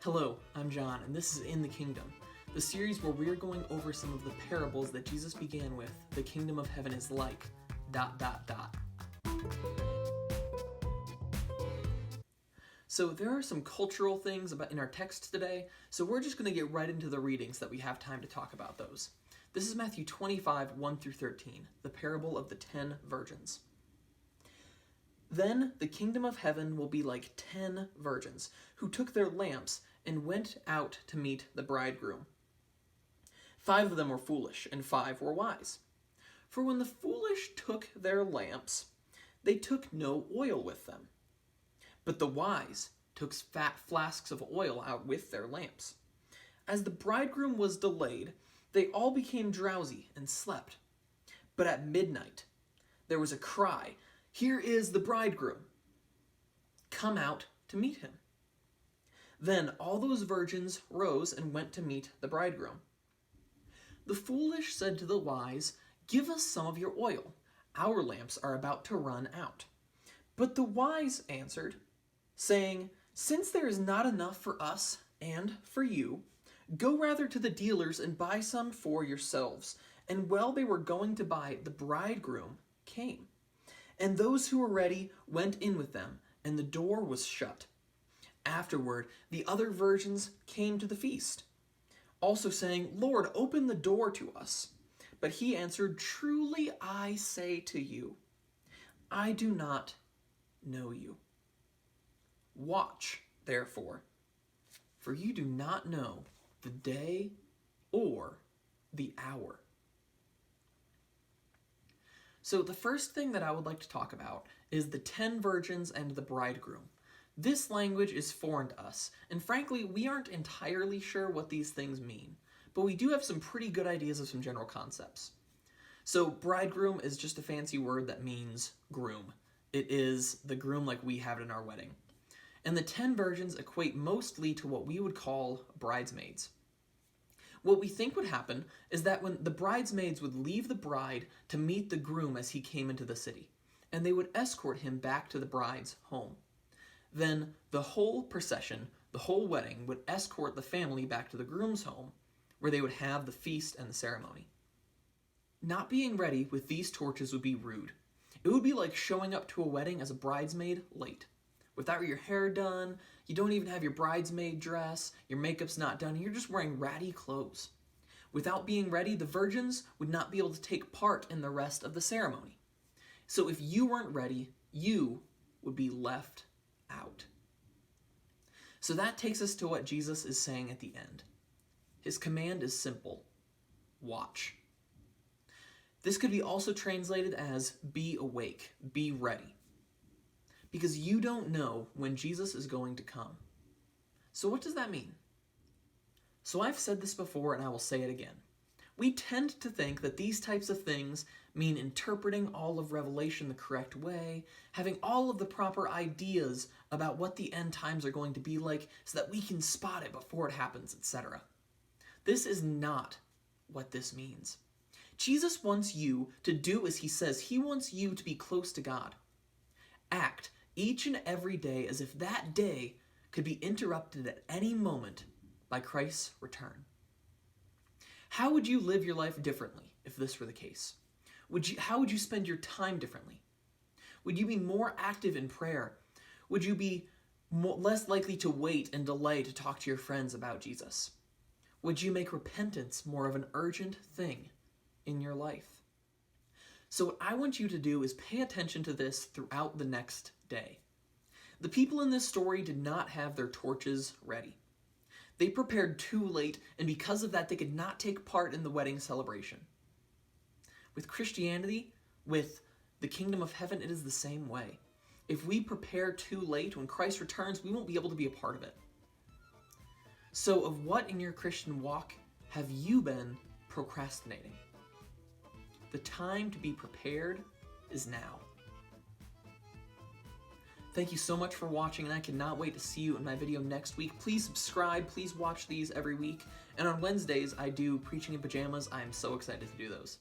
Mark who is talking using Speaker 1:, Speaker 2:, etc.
Speaker 1: Hello, I'm John, and this is In the Kingdom, the series where we're going over some of the parables that Jesus began with, the kingdom of heaven is like, ... So there are some cultural things in our text today, so we're just going to get right into the readings that we have time to talk about those. This is Matthew 25, 1 through 13, the parable of the 10 virgins. Then the kingdom of heaven will be like 10 virgins, who took their lamps and went out to meet the bridegroom. 5 of them were foolish, and 5 were wise. For when the foolish took their lamps, they took no oil with them. But the wise took fat flasks of oil out with their lamps. As the bridegroom was delayed, they all became drowsy and slept. But at midnight there was a cry, "Here is the bridegroom! Come out to meet him." Then all those virgins rose and went to meet the bridegroom. The foolish said to the wise, "Give us some of your oil. Our lamps are about to run out." But the wise answered, saying, "Since there is not enough for us and for you, go rather to the dealers and buy some for yourselves." And while they were going to buy, the bridegroom came. And those who were ready went in with them, and the door was shut. Afterward, the other virgins came to the feast, also saying, "Lord, open the door to us." But he answered, "Truly I say to you, I do not know you. Watch, therefore, for you do not know the day or the hour." So the first thing that I would like to talk about is the 10 virgins and the bridegroom. This language is foreign to us, and frankly, we aren't entirely sure what these things mean, but we do have some pretty good ideas of some general concepts. So bridegroom is just a fancy word that means groom. It is the groom like we have it in our wedding. And the 10 virgins equate mostly to what we would call bridesmaids. What we think would happen is that when the bridesmaids would leave the bride to meet the groom as he came into the city, and they would escort him back to the bride's home. Then the whole procession, the whole wedding, would escort the family back to the groom's home, where they would have the feast and the ceremony. Not being ready with these torches would be rude. It would be like showing up to a wedding as a bridesmaid late. Without your hair done, you don't even have your bridesmaid dress, your makeup's not done, and you're just wearing ratty clothes. Without being ready, the virgins would not be able to take part in the rest of the ceremony. So if you weren't ready, you would be left out. So that takes us to what Jesus is saying at the end. His command is simple: watch. This could be also translated as be awake, be ready. Because you don't know when Jesus is going to come. So what does that mean? So I've said this before and I will say it again. We tend to think that these types of things mean interpreting all of Revelation the correct way, having all of the proper ideas about what the end times are going to be like so that we can spot it before it happens, etc. This is not what this means. Jesus wants you to do as he says. He wants you to be close to God. Act each and every day as if that day could be interrupted at any moment by Christ's return. How would you live your life differently if this were the case? How would you spend your time differently? Would you be more active in prayer? Would you be less likely to wait and delay to talk to your friends about Jesus? Would you make repentance more of an urgent thing in your life? So what I want you to do is pay attention to this throughout the next day. The people in this story did not have their torches ready. They prepared too late, and because of that, they could not take part in the wedding celebration. With Christianity, with the kingdom of heaven, it is the same way. If we prepare too late, when Christ returns, we won't be able to be a part of it. So of what in your Christian walk have you been procrastinating? The time to be prepared is now. Thank you so much for watching, and I cannot wait to see you in my video next week. Please subscribe, please watch these every week. And on Wednesdays, I do Preaching in Pajamas. I am so excited to do those.